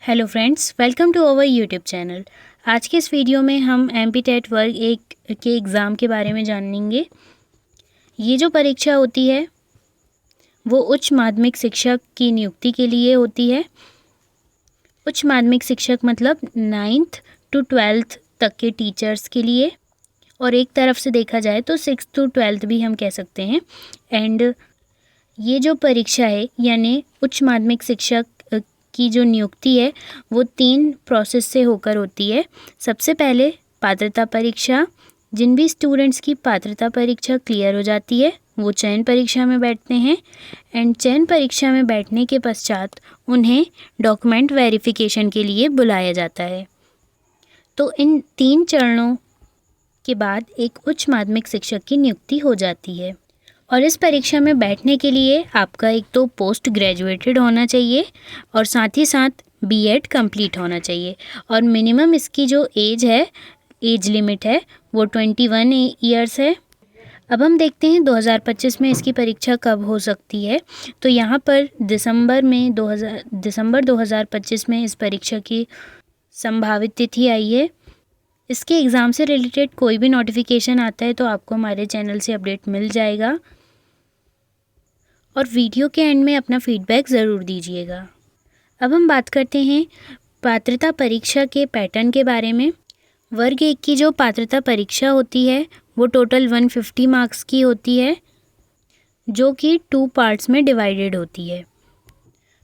Hello friends, welcome to our YouTube channel. आज के इस वीडियो में हम एमपीटेट वर्ग 1 के एग्ज़ाम के बारे में जानेंगे। ये जो परीक्षा होती है वो उच्च माध्यमिक शिक्षक की नियुक्ति के लिए होती है। उच्च माध्यमिक शिक्षक मतलब 9th to 12th तक के टीचर्स के लिए, और एक तरफ से देखा जाए तो 6th to 12th भी हम कह सकते हैं। एंड ये जो परीक्षा है यानी उच्च माध्यमिक शिक्षक की जो नियुक्ति है वो 3 प्रोसेस से होकर होती है। सबसे पहले पात्रता परीक्षा। जिन भी स्टूडेंट्स की पात्रता परीक्षा क्लियर हो जाती है वो चयन परीक्षा में बैठते हैं, एंड चयन परीक्षा में बैठने के पश्चात उन्हें डॉक्यूमेंट वेरिफिकेशन के लिए बुलाया जाता है। तो इन 3 चरणों के बाद एक उच्च माध्यमिक शिक्षक की नियुक्ति हो जाती है। और इस परीक्षा में बैठने के लिए आपका एक तो पोस्ट ग्रेजुएटेड होना चाहिए और साथ ही साथ बीएड कंप्लीट होना चाहिए, और मिनिमम इसकी जो एज लिमिट है वो 21 ईयर्स है। अब हम देखते हैं 2025 में इसकी परीक्षा कब हो सकती है। तो यहाँ पर दिसंबर 2025 में इस परीक्षा की संभावित तिथि आई है। इसके एग्ज़ाम से रिलेटेड कोई भी नोटिफिकेशन आता है तो आपको हमारे चैनल से अपडेट मिल जाएगा, और वीडियो के एंड में अपना फीडबैक ज़रूर दीजिएगा। अब हम बात करते हैं पात्रता परीक्षा के पैटर्न के बारे में। वर्ग 1 की जो पात्रता परीक्षा होती है वो टोटल 150 मार्क्स की होती है, जो कि 2 पार्ट्स में डिवाइडेड होती है।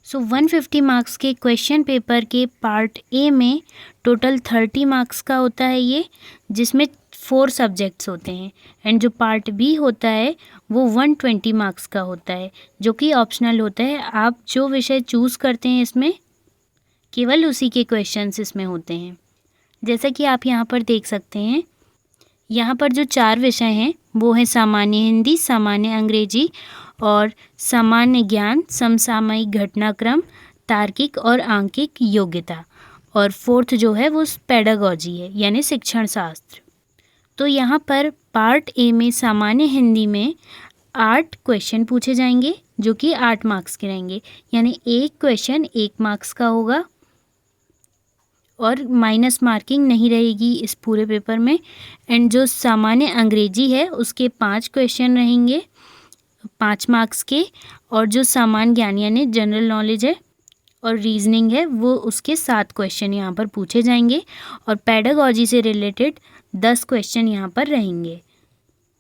150 मार्क्स के क्वेश्चन पेपर के पार्ट ए में टोटल 30 मार्क्स का होता है ये, जिसमें 4 सब्जेक्ट्स होते हैं। एंड जो पार्ट बी होता है वो 120 मार्क्स का होता है, जो कि ऑप्शनल होता है। आप जो विषय चूज़ करते हैं इसमें केवल उसी के क्वेश्चंस इसमें होते हैं। जैसा कि आप यहाँ पर देख सकते हैं, यहाँ पर जो 4 विषय हैं वो है सामान्य हिंदी, सामान्य अंग्रेजी और सामान्य ज्ञान, समसामयिक घटनाक्रम, तार्किक और आंकिक योग्यता, और 4th जो है वो पेडागॉजी है यानी शिक्षण शास्त्र। तो यहाँ पर पार्ट ए में सामान्य हिंदी में 8 क्वेश्चन पूछे जाएंगे, जो कि 8 मार्क्स के रहेंगे, यानी एक क्वेश्चन 1 मार्क्स का होगा और माइनस मार्किंग नहीं रहेगी इस पूरे पेपर में। एंड जो सामान्य अंग्रेजी है उसके 5 क्वेश्चन रहेंगे 5 मार्क्स के, और जो सामान्य ज्ञान यानी जनरल नॉलेज है और रीजनिंग है वो उसके 7 क्वेश्चन यहाँ पर पूछे जाएंगे, और पेडागॉजी से रिलेटेड 10 क्वेश्चन यहाँ पर रहेंगे।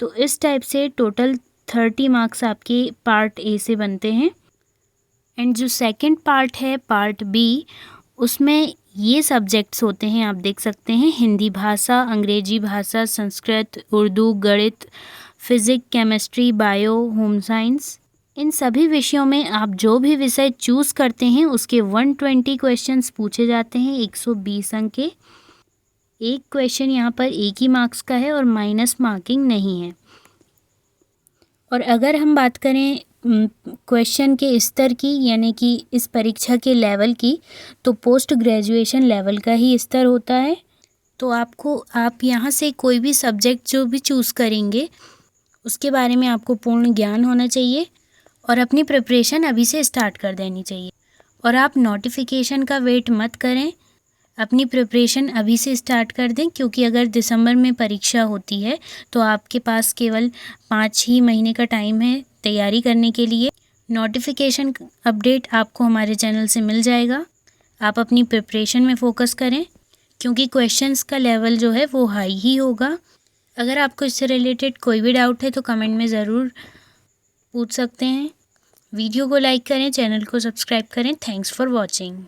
तो इस टाइप से टोटल 30 मार्क्स आपके पार्ट ए से बनते हैं। एंड जो सेकंड पार्ट है पार्ट बी, उसमें ये सब्जेक्ट्स होते हैं, आप देख सकते हैं, हिंदी भाषा, अंग्रेजी भाषा, संस्कृत, उर्दू, गणित, physics, chemistry, bio, home science. इन सभी विषयों में आप जो भी विषय चूज़ करते हैं उसके 120 क्वेश्चंस पूछे जाते हैं, 120 अंक के। एक क्वेश्चन यहाँ पर एक ही मार्क्स का है और माइनस मार्किंग नहीं है। और अगर हम बात करें क्वेश्चन के स्तर की यानी कि इस परीक्षा के लेवल की, तो पोस्ट ग्रेजुएशन लेवल का ही स्तर होता है। तो आप यहाँ से कोई भी सब्जेक्ट जो भी चूज़ करेंगे उसके बारे में आपको पूर्ण ज्ञान होना चाहिए, और अपनी प्रिपरेशन अभी से स्टार्ट कर देनी चाहिए। और आप नोटिफिकेशन का वेट मत करें, अपनी प्रिपरेशन अभी से स्टार्ट कर दें, क्योंकि अगर दिसंबर में परीक्षा होती है तो आपके पास केवल 5 ही महीने का टाइम है तैयारी करने के लिए। नोटिफिकेशन अपडेट आपको हमारे चैनल से मिल जाएगा। आप अपनी प्रिपरेशन में फ़ोकस करें, क्योंकि क्वेश्चंस का लेवल जो है वो हाई ही होगा। अगर आपको इससे रिलेटेड कोई भी डाउट है तो कमेंट में ज़रूर पूछ सकते हैं। वीडियो को लाइक करें, चैनल को सब्सक्राइब करें। Thanks for watching.